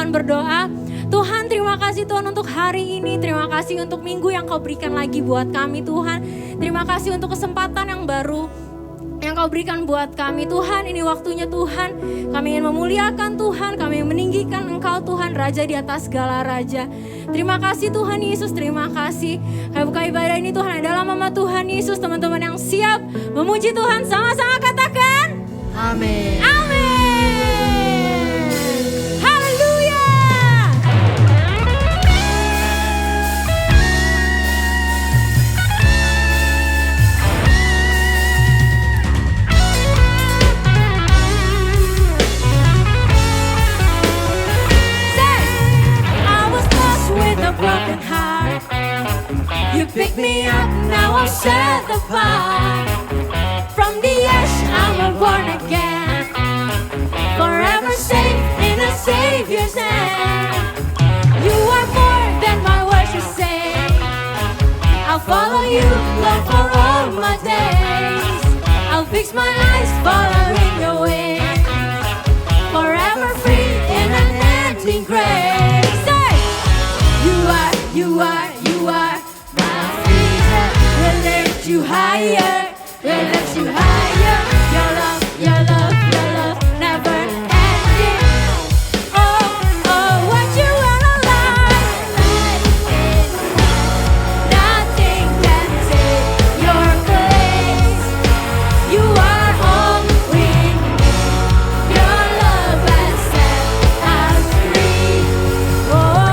akan berdoa. Tuhan, terima kasih Tuhan untuk hari ini. Terima kasih untuk minggu yang Kau berikan lagi buat kami Tuhan. Terima kasih untuk kesempatan yang baru yang Kau berikan buat kami Tuhan. Ini waktunya Tuhan, kami ingin memuliakan Tuhan, kami ingin meninggikan Engkau Tuhan, Raja di atas segala Raja. Terima kasih Tuhan Yesus, terima kasih. Kami buka ibadah ini Tuhan adalah nama Tuhan Yesus. Teman-teman yang siap memuji Tuhan sama-sama katakan Amin. Amin. Haleluya. Broken heart, you picked me up, now I'm set apart. From the ash I'm born again, forever safe in a Savior's hand. You are more than my words should say. I'll follow you, Lord, for all my days. I'll fix my eyes following your way, forever free in an empty grave. You are my freedom. We'll lift you higher, we'll lift you higher. Your love, your love, your love, never ending. Oh, oh, what you wanna like? Nothing can take your place. You are home with me. Your love has set us free. Oh.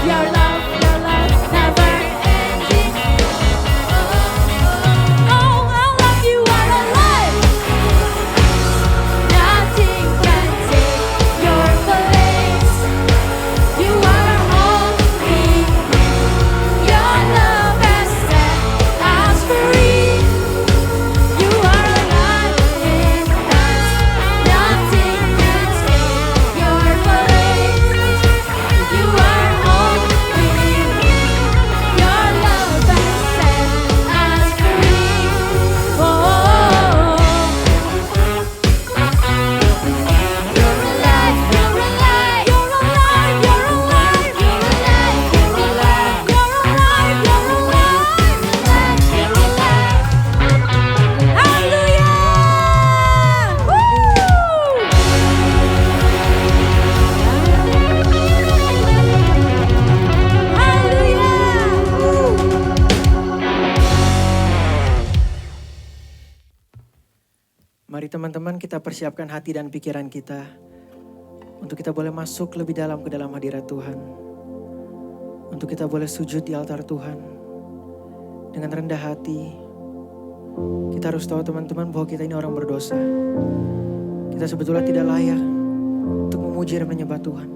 Your love, teman-teman kita persiapkan hati dan pikiran kita untuk kita boleh masuk lebih dalam ke dalam hadirat Tuhan. Untuk kita boleh sujud di altar Tuhan dengan rendah hati. Kita harus tahu teman-teman bahwa kita ini orang berdosa. Kita sebetulnya tidak layak untuk memuji dan menyembah Tuhan.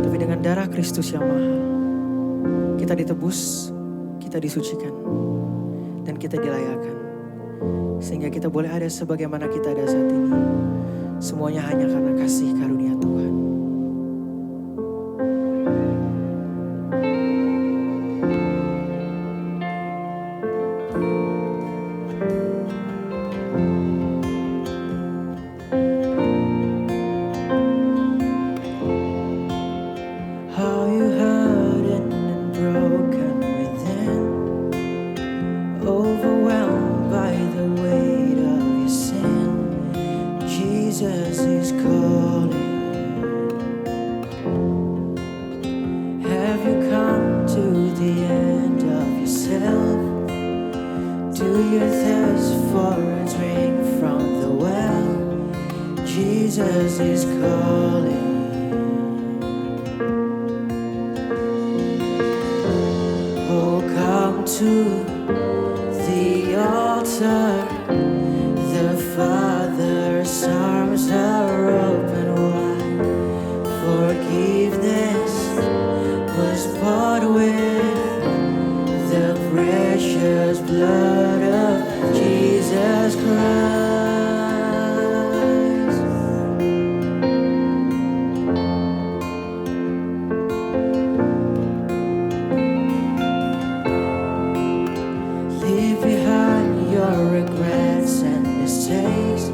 Tapi dengan darah Kristus yang mahal, kita ditebus, kita disucikan, dan kita dilayakkan. Sehingga kita boleh ada sebagaimana kita ada saat ini. Semuanya hanya karena kasih karunia Tuhan. How you hurting and broken within, overwhelmed by the weight of your sin. Jesus is calling. Have you come to the end of yourself? Do you thirst for a drink from the well? Jesus is calling. Oh, come to the altar. The Father's arms are open wide. Forgiveness was bought with the precious blood of Jesus Christ. Leave behind your regrets and mistakes.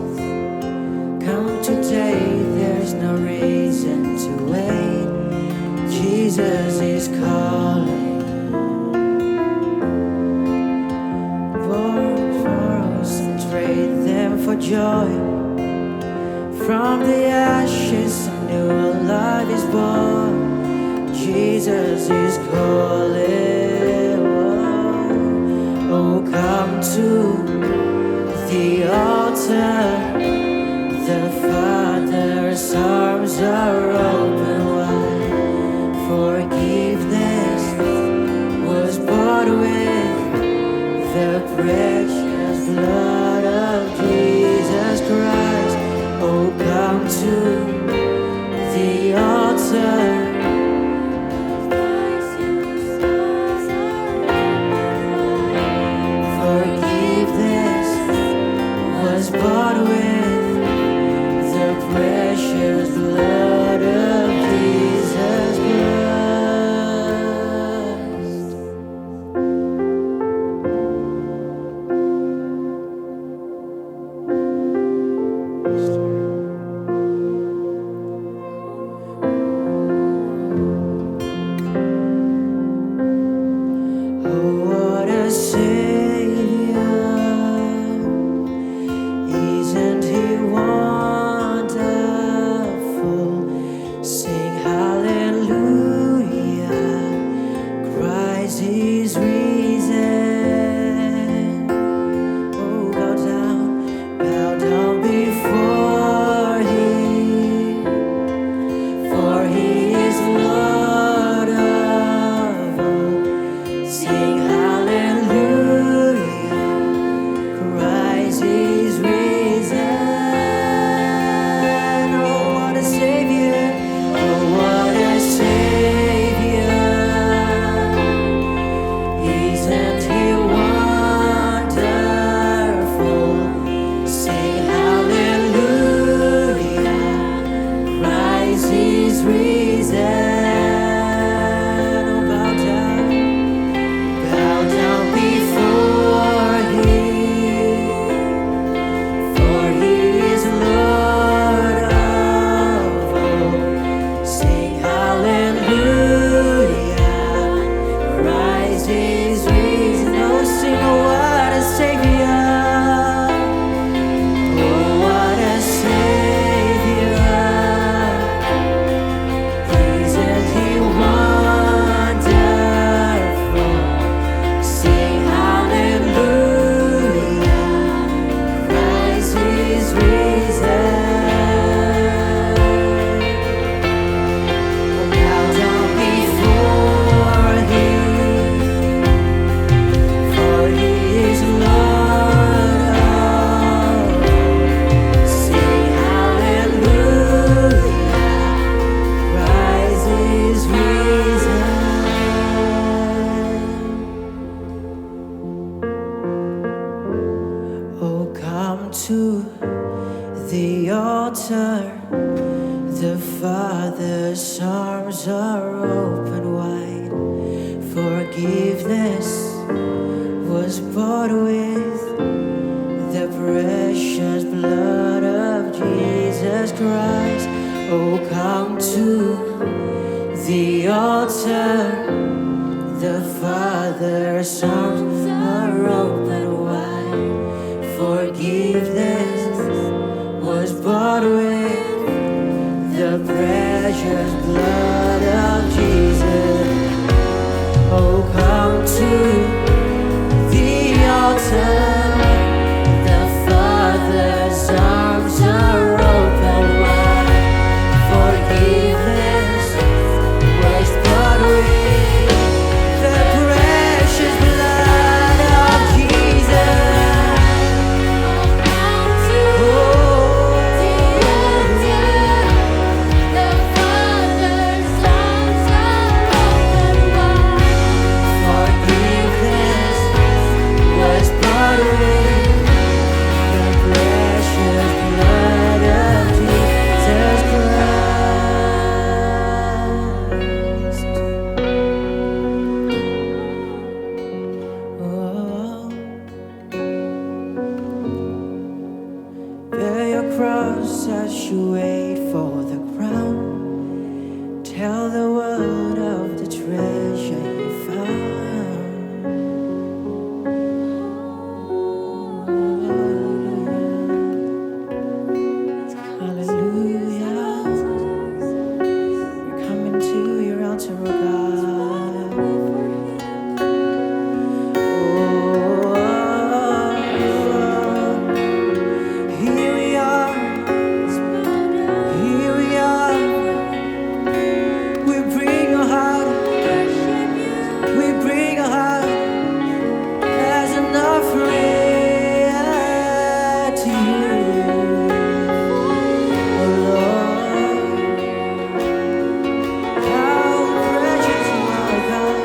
Come today, there's no reason to wait. Jesus is calling. Born sorrows and trade them for joy. From the ashes, a new life is born. Jesus is calling. Oh, come to the altar. The Father's arms are open wide. Forgiveness was bought with the precious blood of Jesus Christ. Oh, come to the altar. Forgiveness was bought with the precious blood of Jesus Christ. open wide. Forgiveness was bought with the precious blood of Jesus Christ. Oh, come to the altar. The Father's arms are open wide. Forgiveness was bought with the precious blood of Jesus. Oh, come to the altar. The Father's arms are open wide. Forgiveness was bought with the precious blood of Jesus. Oh, forgiveness was bought with the precious blood of Jesus Christ. Oh, bear your cross as you wait for the crown. Tell the world of the treasure you found. Hallelujah. We're coming to your altar, oh God. Here we are. Here we are. We bring our heart. We bring our heart as an offering to you, oh Lord. How precious you are, God.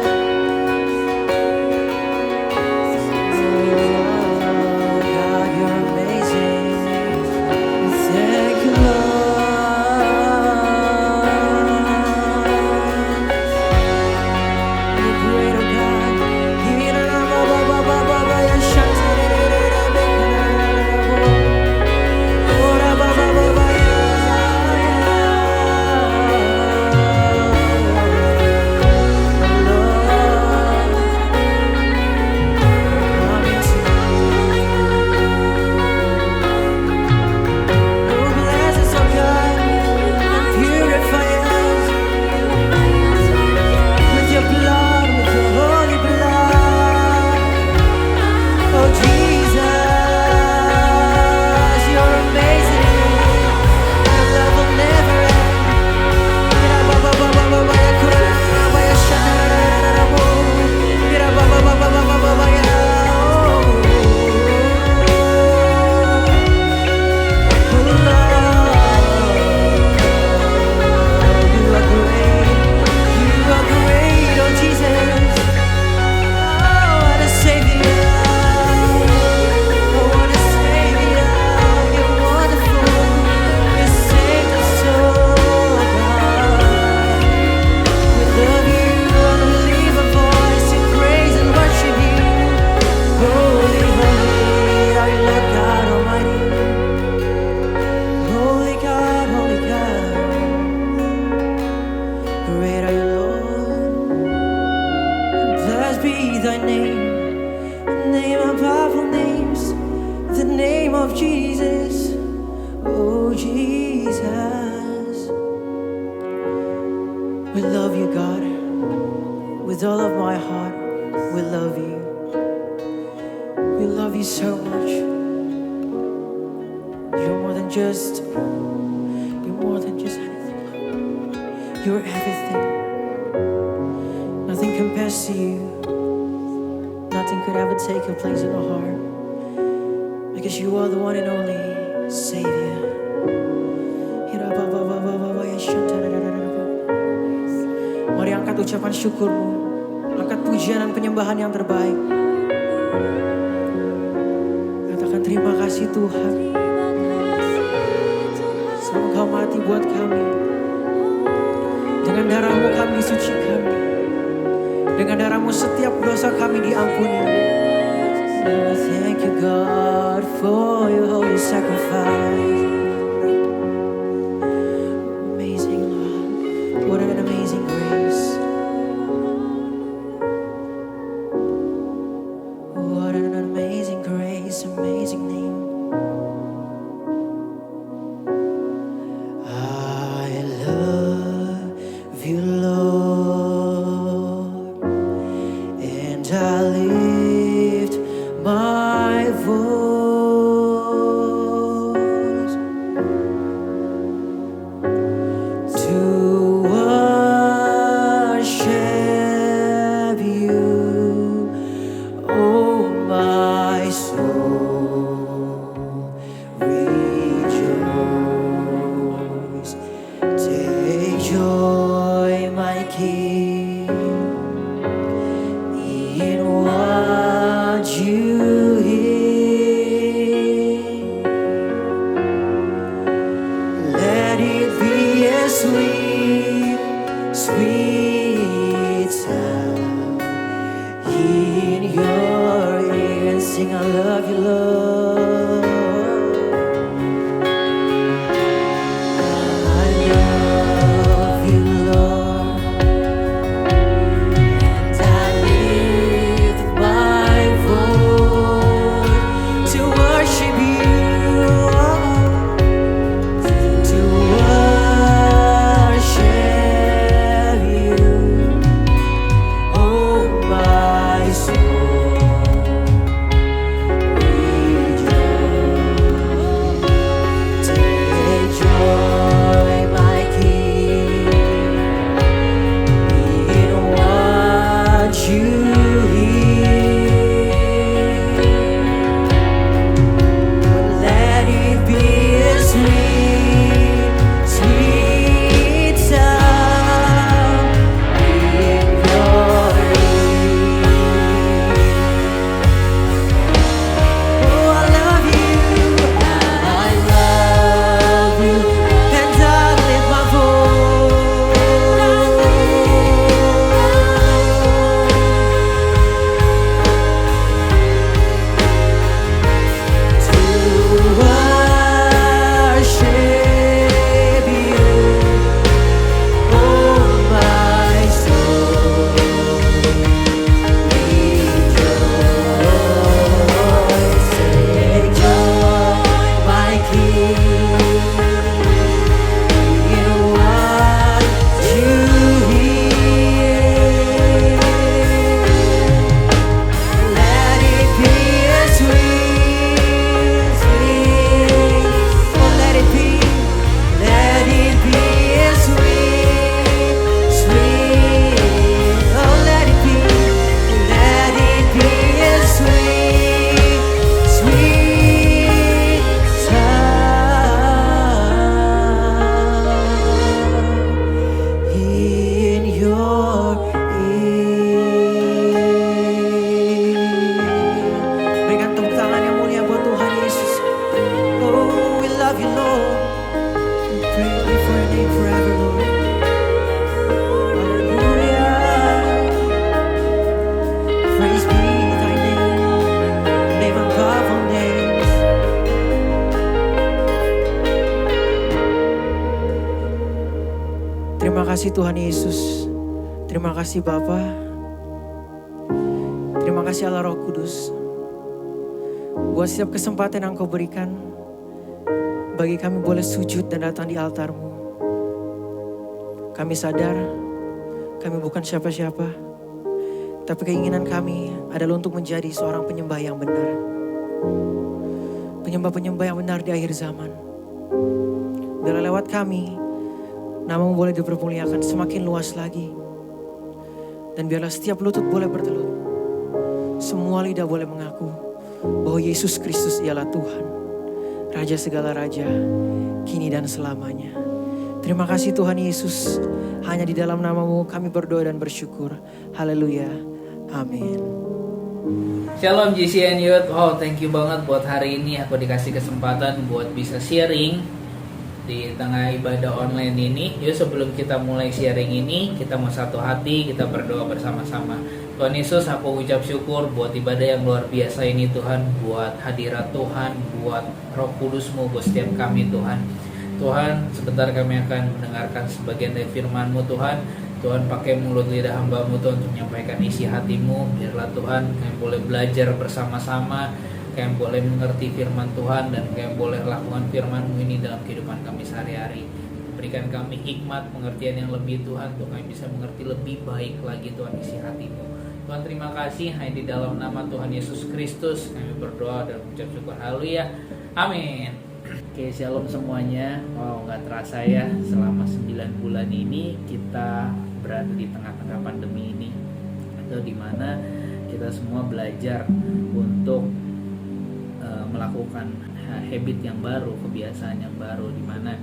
Oh God, you're amazing. Thank you, Lord. You're great, oh God. Oh, bless us, oh God. Purify us with your blood, with your holy blood. Oh Jesus, you're amazing. Your love will never end. You are great, oh Jesus. Oh, what a Savior. Oh, what a Savior. You're wonderful. You saved us, oh God. We love you. I leave a voice to praise and worship you. Holy, holy are you, Lord God Almighty. Holy God, holy God. Great are you, Lord. Blessed be thy name, the name of powerful names, the name of Jesus, oh Jesus. We love you, God, with all of my heart. We love you. We love you so much. You're more than just anything. You're everything. Nothing compares to you. Nothing could ever take your place in our heart, because you are the one and only Savior. Mari angkat ucapan syukurmu, angkat pujian dan penyembahan yang terbaik. Katakan terima kasih Tuhan. Sebab Engkau mati buat kami. Dengan darah-Mu kami disucikan. Dengan darah-Mu setiap dosa kami diampuni. Thank you God for your holy sacrifice. Amazing Lord, what an amazing grace. What an amazing grace, amazing name. I love you, Lord, and I lift my voice to worship you, oh my soul, rejoice. Take joy, my King, in what you hear. Let it be a sweet, sweet sound in your ears. Sing, I love you, Lord. I love you, Lord, and I lift my voice to worship you, to worship you, oh my soul, rejoice. Take joy, my King, in what you hear. Let it be a sweet, sweet sound in your ear. Oh, I love you, and I lift my voice to worship you, oh my soul, rejoice. Take joy, my King, in what you hear. Let it be a sweet, sweet, oh let it be a sweet, sweet, oh let it be a sweet, sweet sound in your ear. Berikan tepuk tangan yang mulia buat Tuhan Yesus. Oh, we love you, Lord. We pray for your name forever, Lord. Hallelujah. Praise be thy name above all names. Terima kasih Tuhan Yesus. Terima kasih Bapa. Terima kasih Allah Roh Kudus. Buat setiap kesempatan yang Kau berikan bagi kami boleh sujud dan datang di altar-Mu. Kami sadar kami bukan siapa-siapa, tapi keinginan kami adalah untuk menjadi seorang penyembah yang benar. Penyembah-penyembah yang benar di akhir zaman. Biarlah lewat kami, nama-Mu boleh dipermuliakan semakin luas lagi. Dan biarlah setiap lutut boleh bertelut. Semua lidah boleh mengaku bahwa Yesus Kristus ialah Tuhan, Raja segala raja, kini dan selamanya. Terima kasih Tuhan Yesus. Hanya di dalam nama-Mu kami berdoa dan bersyukur. Haleluya. Amin. Shalom GCN Youth. Oh, thank you banget buat hari ini aku dikasih kesempatan buat bisa sharing di tengah ibadah online ini. Yuk sebelum kita mulai sharing ini, kita mau satu hati, kita berdoa bersama-sama. Tuhan Yesus, aku ucap syukur buat ibadah yang luar biasa ini Tuhan, buat hadirat Tuhan, buat Roh Kudus-Mu buat setiap kami Tuhan. Tuhan, sebentar kami akan mendengarkan sebagian dari firman-Mu Tuhan. Tuhan, pakai mulut lidah hamba-Mu Tuhan untuk menyampaikan isi hati-Mu. Biarlah Tuhan kami boleh belajar bersama-sama, kami boleh mengerti firman Tuhan, dan kami boleh lakukan firman-Mu ini dalam kehidupan kami sehari-hari. Berikan kami hikmat, pengertian yang lebih Tuhan, untuk kami bisa mengerti lebih baik lagi Tuhan isi hati-Mu. Tuhan, terima kasih, hanya di dalam nama Tuhan Yesus Kristus kami berdoa dan mengucap syukur. Haleluya, amin. Oke, shalom semuanya. Wow, gak terasa ya, selama 9 bulan ini kita berada di tengah-tengah pandemi ini, atau dimana kita semua belajar untuk melakukan habit yang baru, kebiasaan yang baru, di mana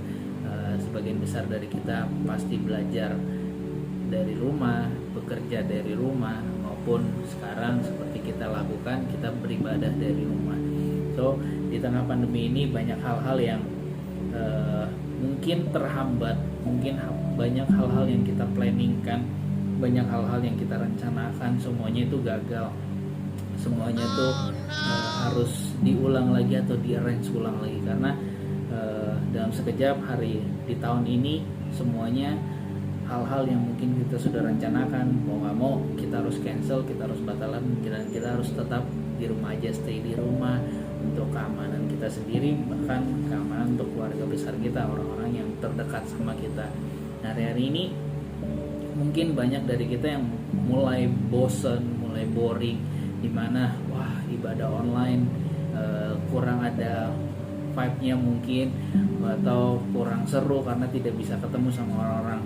sebagian besar dari kita pasti belajar dari rumah, bekerja dari rumah, maupun sekarang seperti kita lakukan, kita beribadah dari rumah. So, di tengah pandemi ini banyak hal-hal yang mungkin terhambat, mungkin banyak hal-hal yang kita planningkan, banyak hal-hal yang kita rencanakan, semuanya itu gagal. Semuanya tuh harus diulang lagi atau di-arrange ulang lagi, karena dalam sekejap hari di tahun ini semuanya hal-hal yang mungkin kita sudah rencanakan, mau gak mau kita harus cancel, kita harus batalan, dan kita harus tetap di rumah aja, stay di rumah untuk keamanan kita sendiri, bahkan keamanan untuk keluarga besar kita, orang-orang yang terdekat sama kita. Nah, hari ini mungkin banyak dari kita yang mulai bosen, mulai boring, dimana wah, ibadah online kurang ada vibe-nya mungkin, atau kurang seru karena tidak bisa ketemu sama orang-orang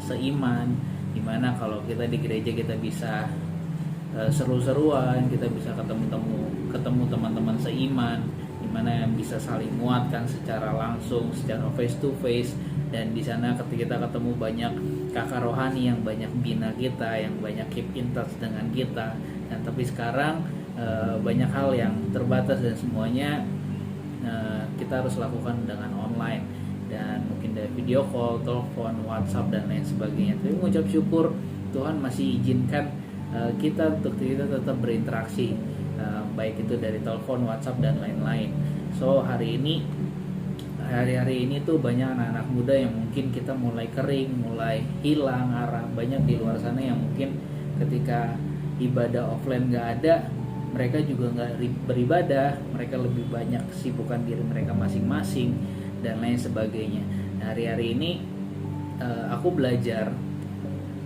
seiman, dimana kalau kita di gereja kita bisa seru-seruan, kita bisa ketemu teman-teman seiman, dimana yang bisa saling muatkan secara langsung, secara face to face. Dan di sana ketika kita ketemu banyak kakak rohani yang banyak bina kita, yang banyak keep in touch dengan kita. Dan tapi sekarang banyak hal yang terbatas, dan semuanya kita harus lakukan dengan online, dan mungkin dari video call, telepon, WhatsApp, dan lain sebagainya. Tapi mengucap syukur Tuhan masih izinkan kita untuk kita tetap berinteraksi, baik itu dari telepon, WhatsApp, dan lain-lain. So hari-hari ini tuh banyak anak-anak muda yang mungkin kita mulai kering, mulai hilang arah. Banyak di luar sana yang mungkin ketika ibadah offline gak ada, mereka juga gak beribadah, mereka lebih banyak sibukkan diri mereka masing-masing, dan lain sebagainya. Nah, hari-hari ini aku belajar,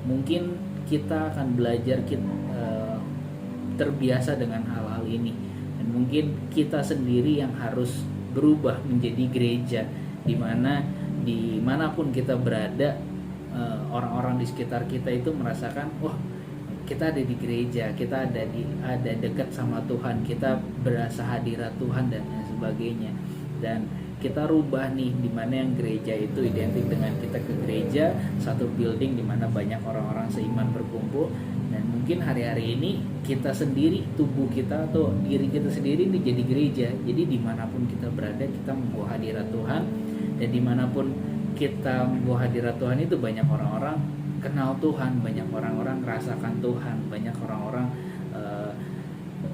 mungkin kita akan belajar terbiasa dengan hal-hal ini, dan mungkin kita sendiri yang harus berubah menjadi gereja, dimana dimanapun kita berada, orang-orang di sekitar kita itu merasakan, wah, kita ada di gereja, kita ada dekat sama Tuhan, kita berasa hadirat Tuhan, dan lain sebagainya. Dan kita rubah nih, dimana yang gereja itu identik dengan kita ke gereja, satu building dimana banyak orang-orang seiman berkumpul. Dan mungkin hari-hari ini kita sendiri, tubuh kita atau diri kita sendiri ini jadi gereja. Jadi dimanapun kita berada, kita membawa hadirat Tuhan, dan dimanapun kita membawa hadirat Tuhan itu banyak orang-orang kenal Tuhan, banyak orang-orang merasakan Tuhan, banyak orang-orang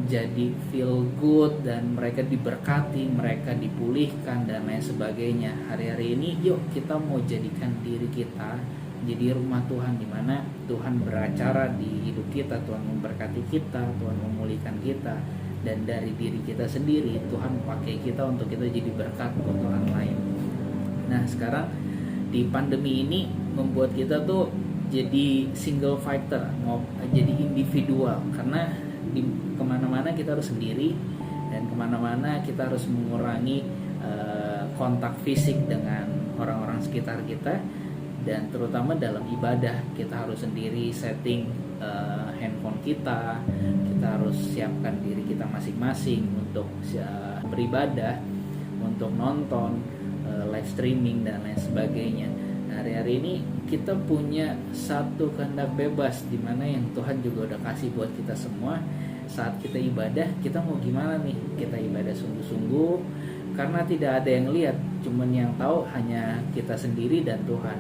jadi feel good, dan mereka diberkati, mereka dipulihkan, dan lain sebagainya. Hari-hari ini yuk kita mau jadikan diri kita jadi rumah Tuhan, di mana Tuhan beracara di hidup kita, Tuhan memberkati kita, Tuhan memulihkan kita, dan dari diri kita sendiri Tuhan pakai kita untuk kita jadi berkat buat orang lain. Nah, sekarang di pandemi ini membuat kita tuh jadi single fighter, jadi individual, karena kemana-mana kita harus sendiri, dan kemana-mana kita harus mengurangi kontak fisik dengan orang-orang sekitar kita. Dan terutama dalam ibadah kita harus sendiri setting handphone kita harus siapkan diri kita masing-masing untuk beribadah, untuk nonton live streaming, dan lain sebagainya. Hari-hari ini kita punya satu kehendak bebas, dimana yang Tuhan juga udah kasih buat kita semua. Saat kita ibadah, kita mau gimana nih? Kita ibadah sungguh-sungguh, karena tidak ada yang lihat, cuman yang tahu hanya kita sendiri dan Tuhan.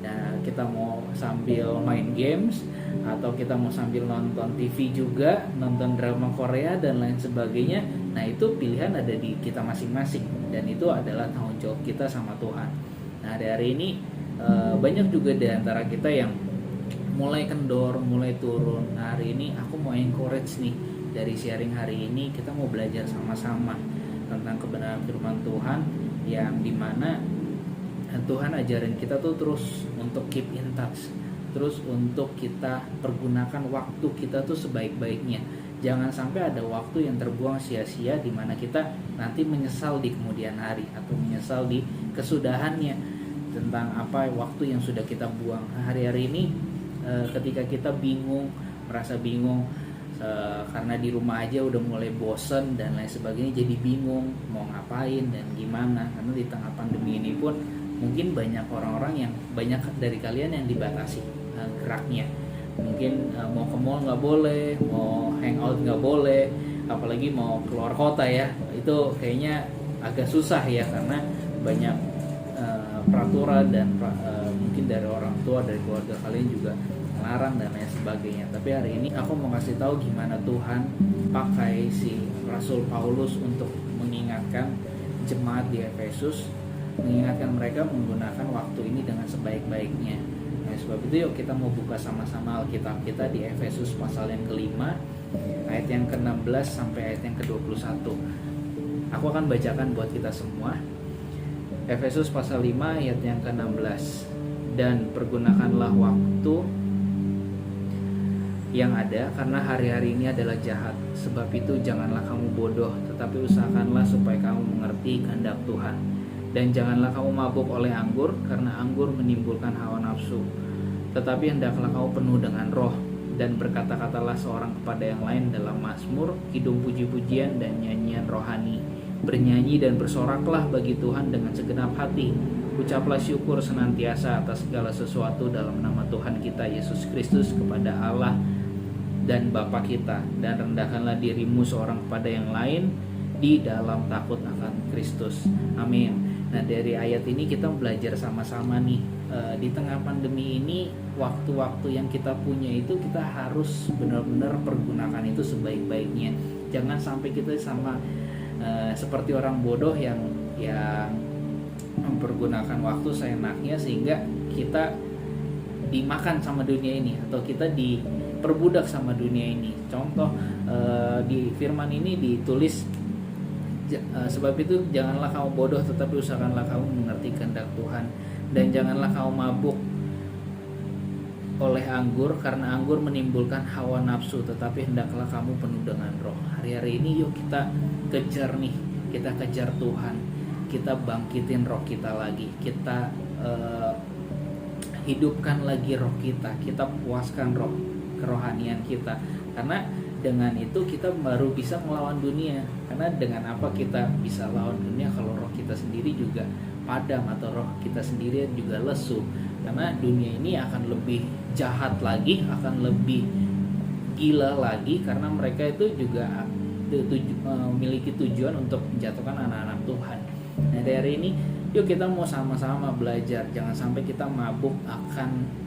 Nah, kita mau sambil main games atau kita mau sambil nonton TV juga, nonton drama Korea dan lain sebagainya. Nah, itu pilihan ada di kita masing-masing dan itu adalah tanggung jawab kita sama Tuhan. Nah, hari ini banyak juga di antara kita yang mulai kendor, mulai turun. Nah, hari ini aku mau encourage nih, dari sharing hari ini kita mau belajar sama-sama tentang kebenaran firman Tuhan, yang dimana Tuhan ajarin kita tuh terus untuk keep in touch, terus untuk kita pergunakan waktu kita tuh sebaik-baiknya. Jangan sampai ada waktu yang terbuang sia-sia di mana kita nanti menyesal di kemudian hari atau menyesal di kesudahannya tentang apa waktu yang sudah kita buang. Hari-hari ini ketika kita bingung, merasa bingung karena di rumah aja udah mulai bosen dan lain sebagainya, jadi bingung mau ngapain dan gimana, karena di tengah pandemi ini pun mungkin banyak orang-orang yang, banyak dari kalian yang dibatasi geraknya. Mungkin mau ke mall nggak boleh, mau hangout nggak boleh, apalagi mau keluar kota ya, itu kayaknya agak susah ya, karena banyak peraturan dan mungkin dari orang tua, dari keluarga kalian juga melarang dan lain sebagainya. Tapi hari ini aku mau kasih tahu gimana Tuhan pakai si Rasul Paulus untuk mengingatkan jemaat di Efesus, mengingatkan mereka menggunakan waktu ini dengan sebaik-baiknya. Nah, sebab itu yuk kita mau buka sama-sama Alkitab kita di Efesus pasal yang kelima, ayat yang ke-16 sampai ayat yang ke-21. Aku akan bacakan buat kita semua. Efesus pasal 5 ayat yang ke-16. Dan pergunakanlah waktu yang ada, karena hari-hari ini adalah jahat. Sebab itu janganlah kamu bodoh, tetapi usahakanlah supaya kamu mengerti kehendak Tuhan. Dan janganlah kamu mabuk oleh anggur, karena anggur menimbulkan hawa nafsu. Tetapi hendaklah kamu penuh dengan roh, dan berkata-katalah seorang kepada yang lain dalam mazmur, kidung puji-pujian dan nyanyian rohani. Bernyanyi dan bersoraklah bagi Tuhan dengan segenap hati. Ucaplah syukur senantiasa atas segala sesuatu dalam nama Tuhan kita Yesus Kristus kepada Allah dan Bapa kita, dan rendahkanlah dirimu seorang kepada yang lain di dalam takut akan Kristus. Amin. Nah, dari ayat ini kita belajar sama-sama nih, di tengah pandemi ini, waktu-waktu yang kita punya itu kita harus benar-benar pergunakan itu sebaik-baiknya. Jangan sampai kita sama seperti orang bodoh yang mempergunakan waktu seenaknya sehingga kita dimakan sama dunia ini, atau kita diperbudak sama dunia ini. Contoh di firman ini ditulis, sebab itu janganlah kamu bodoh, tetapi usahakanlah kamu mengerti kehendak Tuhan. Dan janganlah kamu mabuk oleh anggur, karena anggur menimbulkan hawa nafsu, tetapi hendaklah kamu penuh dengan roh. Hari-hari ini yuk kita kejar nih, kita kejar Tuhan, kita bangkitin roh kita lagi, kita hidupkan lagi roh kita puaskan roh kerohanian kita, karena dengan itu kita baru bisa melawan dunia. Karena dengan apa kita bisa lawan dunia kalau roh kita sendiri juga padam, atau roh kita sendiri juga lesu. Karena dunia ini akan lebih jahat lagi, akan lebih gila lagi, karena mereka itu juga memiliki tujuan untuk menjatuhkan anak-anak Tuhan. Nah, dari ini yuk kita mau sama-sama belajar, jangan sampai kita mabuk akan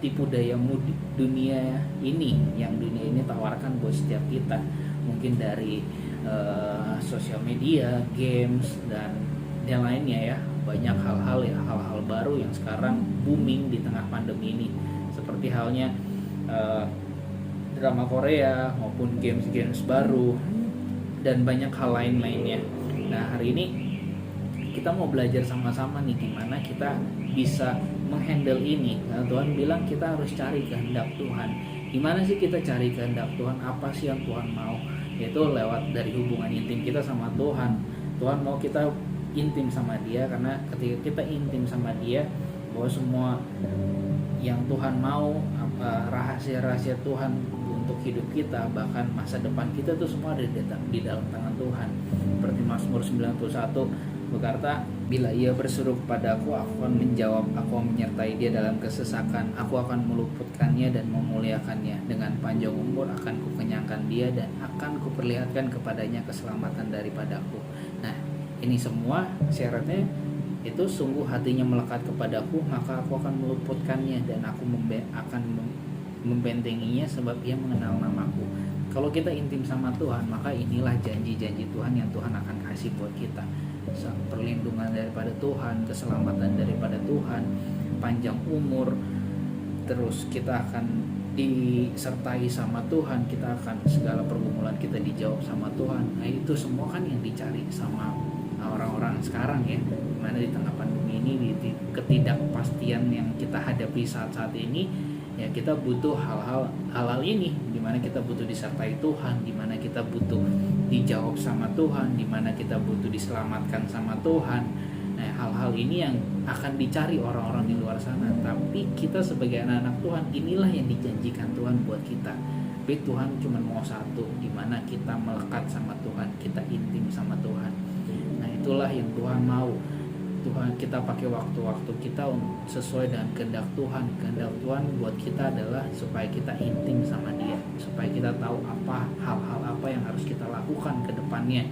tipu daya dunia ini, yang dunia ini tawarkan buat setiap kita. Mungkin dari sosial media, games, dan yang lainnya ya. Banyak hal-hal baru yang sekarang booming di tengah pandemi ini, seperti halnya drama Korea maupun games baru dan banyak hal lainnya. Nah, hari ini kita mau belajar sama-sama nih gimana kita bisa menghandle ini. Nah, Tuhan bilang kita harus cari kehendak Tuhan. Gimana sih kita cari kehendak Tuhan? Apa sih yang Tuhan mau? Yaitu lewat dari hubungan intim kita sama Tuhan. Tuhan mau kita intim sama Dia, karena ketika kita intim sama Dia, bahwa semua yang Tuhan mau, rahasia-rahasia Tuhan untuk hidup kita, bahkan masa depan kita tuh semua ada di dalam tangan Tuhan. Seperti Mazmur 91 berkata, bila ia berseru kepadaku, aku akan menjawab, aku akan menyertai dia dalam kesesakan, aku akan meluputkannya dan memuliakannya, dengan panjang umur akan kukenyangkan dia dan akan kuperlihatkan kepadanya keselamatan daripadaku. Nah, ini semua syaratnya itu sungguh hatinya melekat kepadaku, maka aku akan meluputkannya dan aku akan membentenginya sebab ia mengenal namaku. Kalau kita intim sama Tuhan, maka inilah janji-janji Tuhan yang Tuhan akan kasih buat kita. Perlindungan daripada Tuhan, keselamatan daripada Tuhan, panjang umur, terus kita akan disertai sama Tuhan, kita akan segala pergumulan kita dijawab sama Tuhan. Nah itu semua kan yang dicari sama orang-orang sekarang ya, dimana di tengah pandemi ini, di ketidakpastian yang kita hadapi saat-saat ini, ya kita butuh hal-hal ini, dimana kita butuh disertai Tuhan, dimana kita butuh dijawab sama Tuhan, dimana kita butuh diselamatkan sama Tuhan. Nah hal-hal ini yang akan dicari orang-orang di luar sana, tapi kita sebagai anak-anak Tuhan, inilah yang dijanjikan Tuhan buat kita. Tapi Tuhan cuma mau satu, dimana kita melekat sama Tuhan, kita intim sama Tuhan. Nah itulah yang Tuhan mau. Tuhan, kita pakai waktu-waktu kita sesuai dengan kehendak Tuhan. Kehendak Tuhan buat kita adalah supaya kita intim sama Dia, supaya kita tahu hal-hal apa yang harus kita lakukan ke depannya,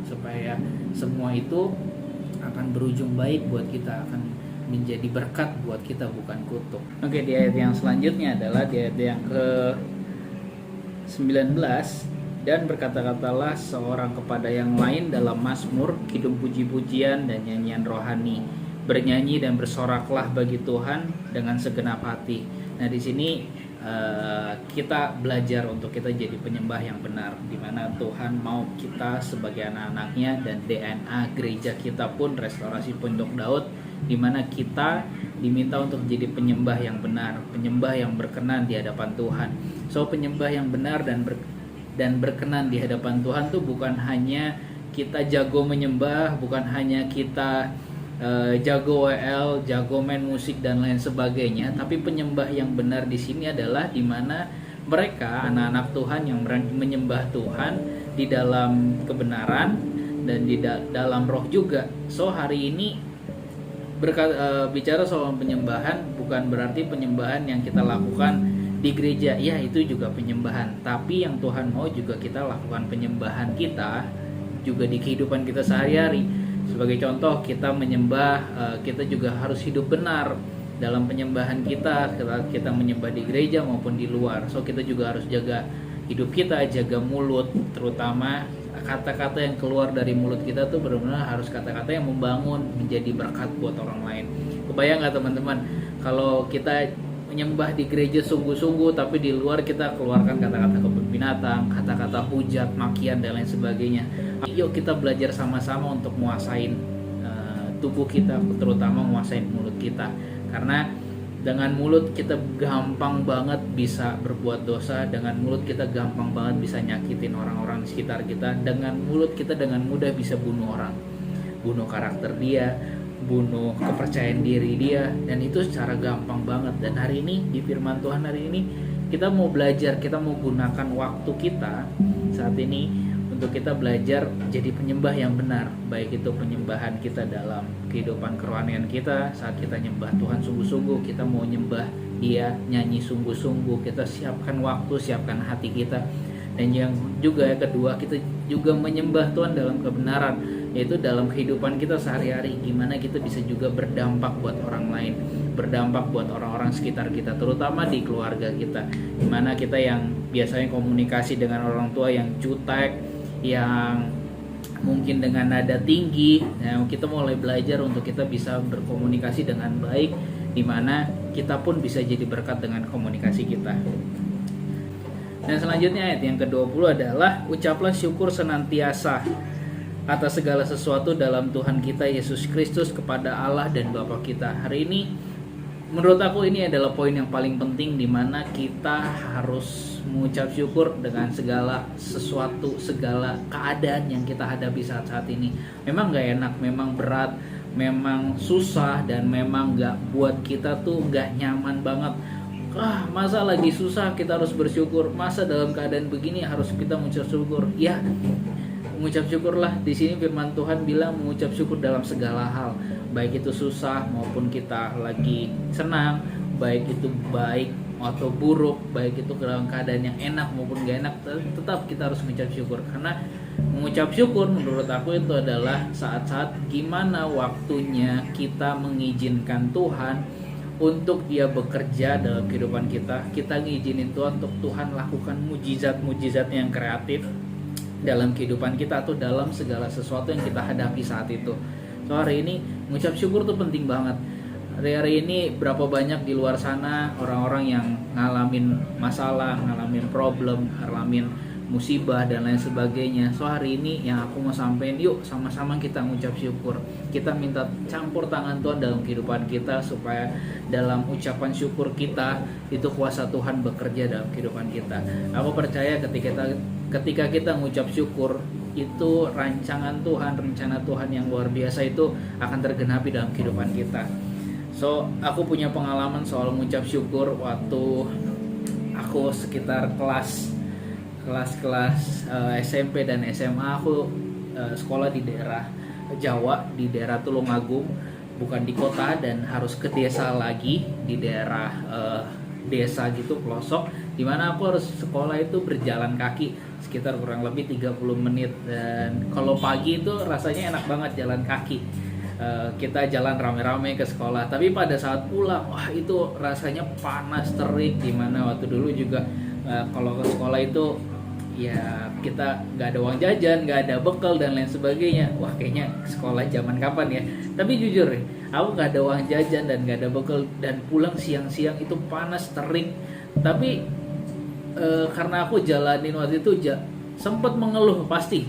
supaya semua itu akan berujung baik buat kita, akan menjadi berkat buat kita, bukan kutuk. Oke, di ayat yang selanjutnya adalah di ayat yang ke-19, dan berkata-katalah seorang kepada yang lain dalam mazmur, kidung puji-pujian dan nyanyian rohani. Bernyanyi dan bersoraklah bagi Tuhan dengan segenap hati. Nah, di sini kita belajar untuk kita jadi penyembah yang benar, di mana Tuhan mau kita sebagai anak-anaknya, dan DNA gereja kita pun Restorasi Pondok Daud, di mana kita diminta untuk jadi penyembah yang benar, penyembah yang berkenan di hadapan Tuhan. So penyembah yang benar dan berkenan di hadapan Tuhan tuh bukan hanya kita jago menyembah, bukan hanya kita jago WL, jago main musik dan lain sebagainya, tapi penyembah yang benar di sini adalah di mana mereka anak-anak Tuhan yang menyembah Tuhan di dalam kebenaran dan di dalam roh juga. So hari ini bicara soal penyembahan bukan berarti penyembahan yang kita lakukan di gereja, ya itu juga penyembahan, tapi yang Tuhan mau juga kita lakukan penyembahan kita juga di kehidupan kita sehari-hari. Sebagai contoh, kita menyembah, kita juga harus hidup benar dalam penyembahan kita menyembah di gereja maupun di luar. So kita juga harus jaga hidup kita, jaga mulut, terutama kata-kata yang keluar dari mulut kita tuh benar-benar harus kata-kata yang membangun, menjadi berkat buat orang lain. Kebayang gak teman-teman, kalau kita menyembah di gereja sungguh-sungguh tapi di luar kita keluarkan kata-kata kebun binatang, kata-kata hujat, makian dan lain sebagainya. Yuk kita belajar sama-sama untuk menguasain tubuh kita, terutama menguasain mulut kita, karena dengan mulut kita gampang banget bisa berbuat dosa, dengan mulut kita gampang banget bisa nyakitin orang-orang di sekitar kita, dengan mulut kita dengan mudah bisa bunuh orang, bunuh karakter dia, bunuh kepercayaan diri dia, dan itu secara gampang banget. Dan hari ini di firman Tuhan hari ini kita mau belajar, kita mau gunakan waktu kita saat ini untuk kita belajar jadi penyembah yang benar, baik itu penyembahan kita dalam kehidupan kerohanian kita saat kita nyembah Tuhan sungguh-sungguh, kita mau nyembah Dia, nyanyi sungguh-sungguh, kita siapkan waktu, siapkan hati kita. Dan yang juga yang kedua, kita juga menyembah Tuhan dalam kebenaran, yaitu dalam kehidupan kita sehari-hari, gimana kita bisa juga berdampak buat orang lain, berdampak buat orang-orang sekitar kita, terutama di keluarga kita, gimana kita yang biasanya komunikasi dengan orang tua yang jutek, yang mungkin dengan nada tinggi, nah kita mulai belajar untuk kita bisa berkomunikasi dengan baik, dimana kita pun bisa jadi berkat dengan komunikasi kita. Dan selanjutnya ayat yang ke-20 adalah ucaplah syukur senantiasa atas segala sesuatu dalam Tuhan kita Yesus Kristus kepada Allah dan Bapa kita. Hari ini menurut aku ini adalah poin yang paling penting, di mana kita harus mengucap syukur dengan segala sesuatu, segala keadaan yang kita hadapi saat-saat ini. Memang gak enak, memang berat, memang susah, dan memang gak buat kita tuh gak nyaman banget. Masa lagi susah kita harus bersyukur, masa dalam keadaan begini harus kita mengucap syukur. Ya, mengucap syukurlah. Di sini firman Tuhan bilang mengucap syukur dalam segala hal, baik itu susah maupun kita lagi senang, baik itu baik atau buruk, baik itu dalam keadaan yang enak maupun gak enak, tetap kita harus mengucap syukur. Karena Mengucap syukur menurut aku itu adalah saat-saat gimana waktunya kita mengizinkan Tuhan untuk dia bekerja dalam kehidupan kita. Kita ngizinin Tuhan untuk Tuhan lakukan mujizat-mujizat yang kreatif dalam kehidupan kita atau dalam segala sesuatu yang kita hadapi saat itu. So hari ini mengucap syukur tuh penting banget. Hari ini berapa banyak di luar sana orang-orang yang ngalamin masalah, ngalamin problem, ngalamin musibah dan lain sebagainya. So hari ini yang aku mau sampein, yuk sama-sama kita mengucap syukur. Kita minta campur tangan Tuhan dalam kehidupan kita supaya dalam ucapan syukur kita itu kuasa Tuhan bekerja dalam kehidupan kita. Aku percaya ketika kita mengucap syukur itu rancangan Tuhan, rencana Tuhan yang luar biasa itu akan tergenapi dalam kehidupan kita. So aku punya pengalaman soal mengucap syukur waktu aku sekitar kelas SMP dan SMA. Aku sekolah di daerah Jawa, di daerah Tulungagung, bukan di kota, dan harus ke desa lagi, di daerah desa gitu, pelosok, dimana aku harus sekolah itu berjalan kaki sekitar kurang lebih 30 menit. Dan kalau pagi itu rasanya enak banget jalan kaki, kita jalan rame-rame ke sekolah. Tapi pada saat pulang, wah itu rasanya panas terik, dimana waktu dulu juga kalau ke sekolah itu ya kita nggak ada uang jajan, nggak ada bekal dan lain sebagainya. Wah kayaknya sekolah zaman kapan ya. Tapi jujur nih, aku nggak ada uang jajan dan nggak ada bekal, dan pulang siang-siang itu panas terik. Tapi karena aku jalanin waktu itu sempat mengeluh pasti,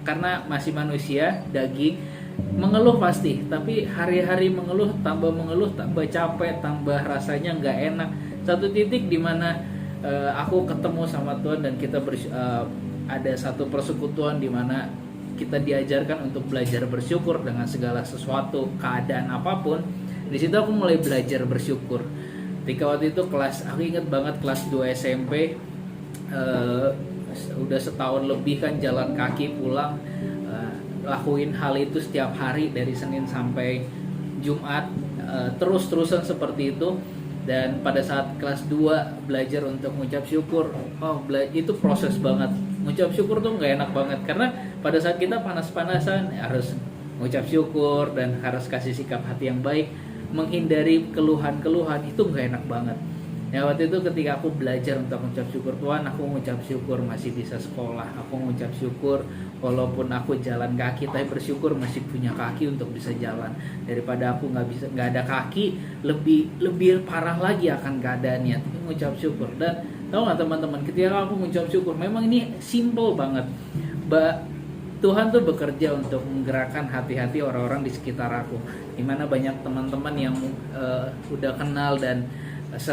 karena masih manusia, daging, mengeluh pasti. Tapi hari-hari mengeluh tambah capek, tambah rasanya nggak enak. Satu titik dimana aku ketemu sama Tuhan dan kita ada satu persekutuan di mana kita diajarkan untuk belajar bersyukur dengan segala sesuatu, keadaan apapun. Di situ aku mulai belajar bersyukur. Ketika waktu itu aku ingat banget kelas 2 SMP, udah setahun lebih kan jalan kaki pulang, lakuin hal itu setiap hari dari Senin sampai Jumat, terus-terusan seperti itu. Dan pada saat kelas 2 belajar untuk mengucap syukur, itu proses banget. Mengucap syukur tuh nggak enak banget, karena pada saat kita panas-panasan harus mengucap syukur dan harus kasih sikap hati yang baik, menghindari keluhan-keluhan, itu nggak enak banget. Ya waktu itu ketika aku belajar untuk mengucap syukur, Tuhan, aku mengucap syukur masih bisa sekolah, aku mengucap syukur walaupun aku jalan kaki, tapi bersyukur masih punya kaki untuk bisa jalan. Daripada aku nggak ada kaki, lebih parah lagi akan keadaannya. Tapi mengucap syukur. Dan tahu nggak teman-teman, ketika aku mengucap syukur, memang ini simple banget. Tuhan tuh bekerja untuk menggerakkan hati-hati orang-orang di sekitar aku. Dimana banyak teman-teman yang udah kenal dan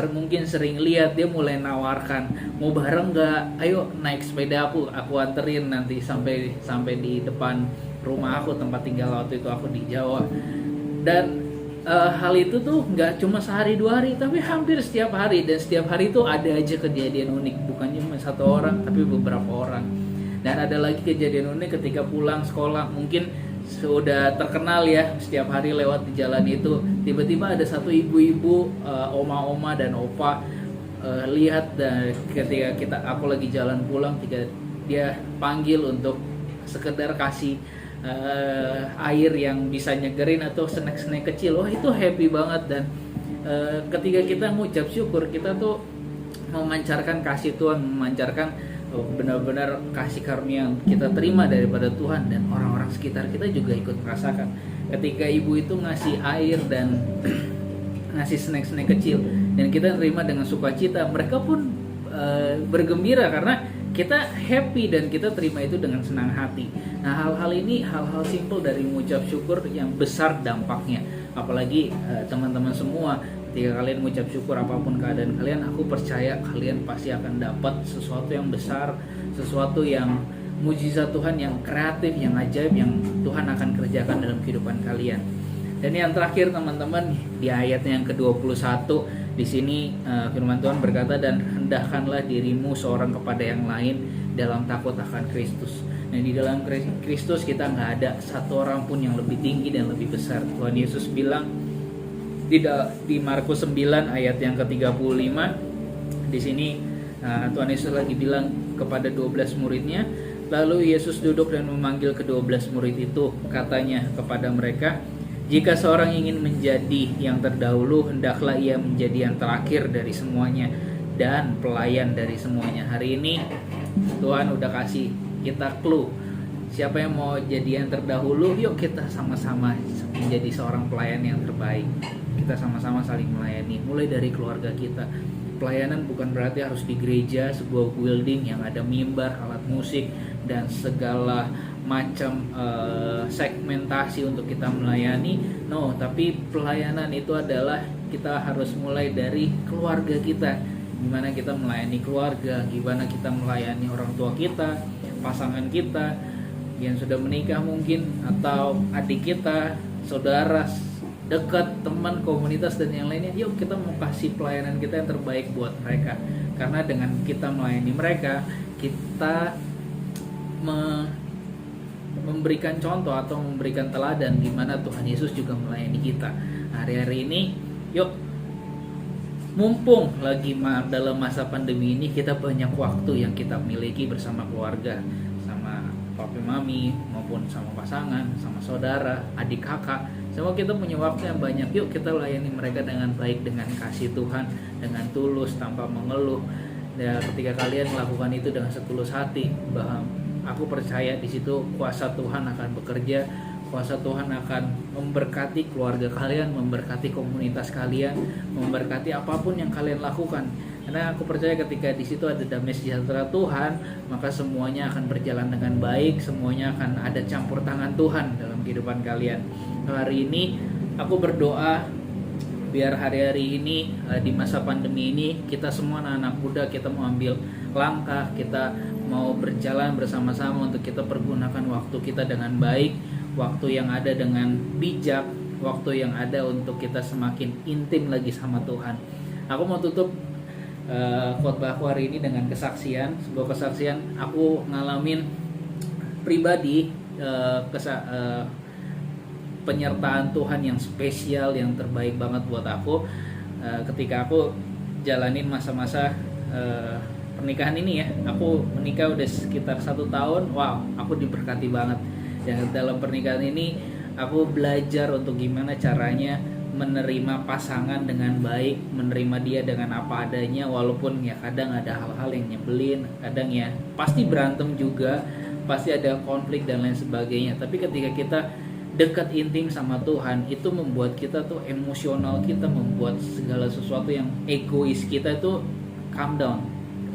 mungkin sering lihat, dia mulai nawarkan, mau bareng nggak? Ayo naik sepeda aku anterin nanti sampai di depan rumah aku, tempat tinggal waktu itu aku di Jawa. Dan hal itu tuh nggak cuma sehari 2 hari, tapi hampir setiap hari. Dan setiap hari itu ada aja kejadian unik, bukan cuma satu orang tapi beberapa orang. Dan ada lagi kejadian unik ketika pulang sekolah, mungkin sudah terkenal ya, setiap hari lewat di jalan itu, tiba-tiba ada satu ibu-ibu, oma-oma dan opa lihat, dan ketika aku lagi jalan pulang, ketika dia panggil untuk sekedar kasih air yang bisa nyegerin atau snack-snack kecil, wah itu happy banget. Dan ketika kita mengucap syukur, kita tuh memancarkan kasih Tuhan, memancarkan benar-benar kasih karunia yang kita terima daripada Tuhan, dan orang-orang sekitar kita juga ikut merasakan. Ketika ibu itu ngasih air dan ngasih snack-snack kecil dan kita terima dengan sukacita, mereka pun bergembira karena kita happy dan kita terima itu dengan senang hati. Nah, hal-hal ini hal-hal simple dari mengucap syukur yang besar dampaknya. Apalagi teman-teman semua, ketika kalian mengucap syukur apapun keadaan kalian, aku percaya kalian pasti akan dapat sesuatu yang besar, sesuatu yang mujizat Tuhan, yang kreatif, yang ajaib, yang Tuhan akan kerjakan dalam kehidupan kalian. Dan yang terakhir teman-teman, di ayatnya yang ke-21 di sini firman Tuhan berkata, dan rendahkanlah dirimu seorang kepada yang lain dalam takut akan Kristus. Nah, di dalam Kristus kita nggak ada satu orang pun yang lebih tinggi dan lebih besar. Tuhan Yesus bilang di Markus 9 ayat yang ke-35, di sini Tuhan Yesus lagi bilang kepada 12 muridnya, Lalu Yesus duduk dan memanggil ke-12 murid itu, katanya kepada mereka, "Jika seorang ingin menjadi yang terdahulu, hendaklah ia menjadi yang terakhir dari semuanya dan pelayan dari semuanya." Hari ini Tuhan udah kasih kita clue. Siapa yang mau jadi yang terdahulu, yuk kita sama-sama menjadi seorang pelayan yang terbaik. Kita sama-sama saling melayani, mulai dari keluarga kita. Pelayanan bukan berarti harus di gereja, sebuah building yang ada mimbar, alat musik, dan segala macam segmentasi untuk kita melayani. No, tapi pelayanan itu adalah kita harus mulai dari keluarga kita. Gimana kita melayani keluarga, gimana kita melayani orang tua kita, pasangan kita yang sudah menikah mungkin, atau adik kita, saudara dekat, teman, komunitas, dan yang lainnya. Yuk kita mau kasih pelayanan kita yang terbaik buat mereka, karena dengan kita melayani mereka, kita memberikan contoh atau memberikan teladan gimana Tuhan Yesus juga melayani kita. Hari-hari ini yuk, mumpung lagi dalam masa pandemi ini, kita banyak waktu yang kita miliki bersama keluarga, sama papi mami maupun sama pasangan, sama saudara, adik kakak. Semua kita punya waktu yang banyak. Yuk kita layani mereka dengan baik, dengan kasih Tuhan, dengan tulus, tanpa mengeluh. Dan ketika kalian melakukan itu dengan setulus hati, bahwa aku percaya di situ kuasa Tuhan akan bekerja. Kuasa Tuhan akan memberkati keluarga kalian, memberkati komunitas kalian, memberkati apapun yang kalian lakukan. Karena aku percaya ketika di situ ada damai sejahtera Tuhan, maka semuanya akan berjalan dengan baik, semuanya akan ada campur tangan Tuhan dalam kehidupan kalian. Hari ini aku berdoa biar hari-hari ini di masa pandemi ini kita semua anak-anak muda, kita mau ambil langkah, kita mau berjalan bersama-sama untuk kita pergunakan waktu kita dengan baik, waktu yang ada dengan bijak, waktu yang ada untuk kita semakin intim lagi sama Tuhan. Aku mau tutup khotbah aku hari ini dengan kesaksian, sebuah kesaksian aku ngalamin pribadi, penyertaan Tuhan yang spesial, yang terbaik banget buat aku ketika aku jalanin masa-masa pernikahan ini ya. Aku menikah udah sekitar 1 tahun. Wow, aku diberkati banget. Dan dalam pernikahan ini aku belajar untuk gimana caranya menerima pasangan dengan baik, menerima dia dengan apa adanya, walaupun ya kadang ada hal-hal yang nyebelin, kadang ya pasti berantem juga, pasti ada konflik dan lain sebagainya. Tapi ketika kita dekat intim sama Tuhan, itu membuat kita tuh emosional, kita membuat segala sesuatu yang egois kita itu calm down,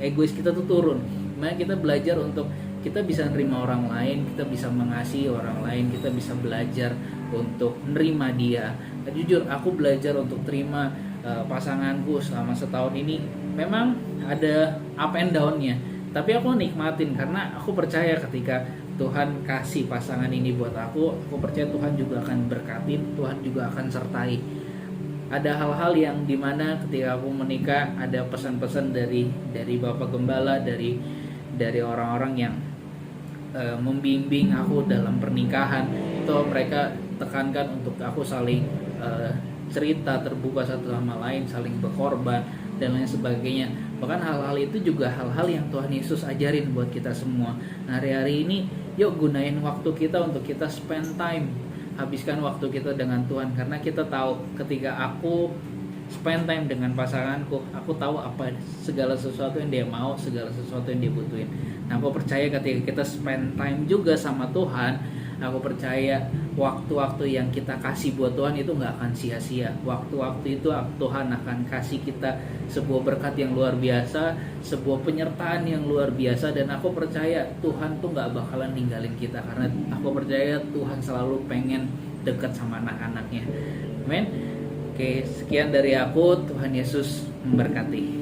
egois kita tuh turun. Makanya kita belajar untuk kita bisa nerima orang lain, kita bisa mengasihi orang lain, kita bisa belajar untuk nerima dia. Dan jujur aku belajar untuk terima pasanganku selama setahun ini. Memang ada up and down-nya, tapi aku nikmatin karena aku percaya ketika Tuhan kasih pasangan ini buat aku percaya Tuhan juga akan berkatin, Tuhan juga akan sertai. Ada hal-hal yang dimana ketika aku menikah ada pesan-pesan dari Bapak Gembala, dari orang-orang yang membimbing aku dalam pernikahan. Itu mereka tekankan untuk aku saling cerita, terbuka satu sama lain, saling berkorban dan lain sebagainya. Bahkan hal-hal itu juga hal-hal yang Tuhan Yesus ajarin buat kita semua. Nah, hari-hari ini yuk gunain waktu kita untuk kita spend time, habiskan waktu kita dengan Tuhan. Karena kita tahu ketika aku spend time dengan pasanganku, aku tahu apa segala sesuatu yang dia mau, segala sesuatu yang dia butuhin. Nah, aku percaya ketika kita spend time juga sama Tuhan, aku percaya waktu-waktu yang kita kasih buat Tuhan itu gak akan sia-sia. Waktu-waktu itu Tuhan akan kasih kita sebuah berkat yang luar biasa, sebuah penyertaan yang luar biasa. Dan aku percaya Tuhan tuh gak bakalan ninggalin kita, karena aku percaya Tuhan selalu pengen dekat sama anak-anaknya. Amin. Oke, sekian dari aku. Tuhan Yesus memberkati.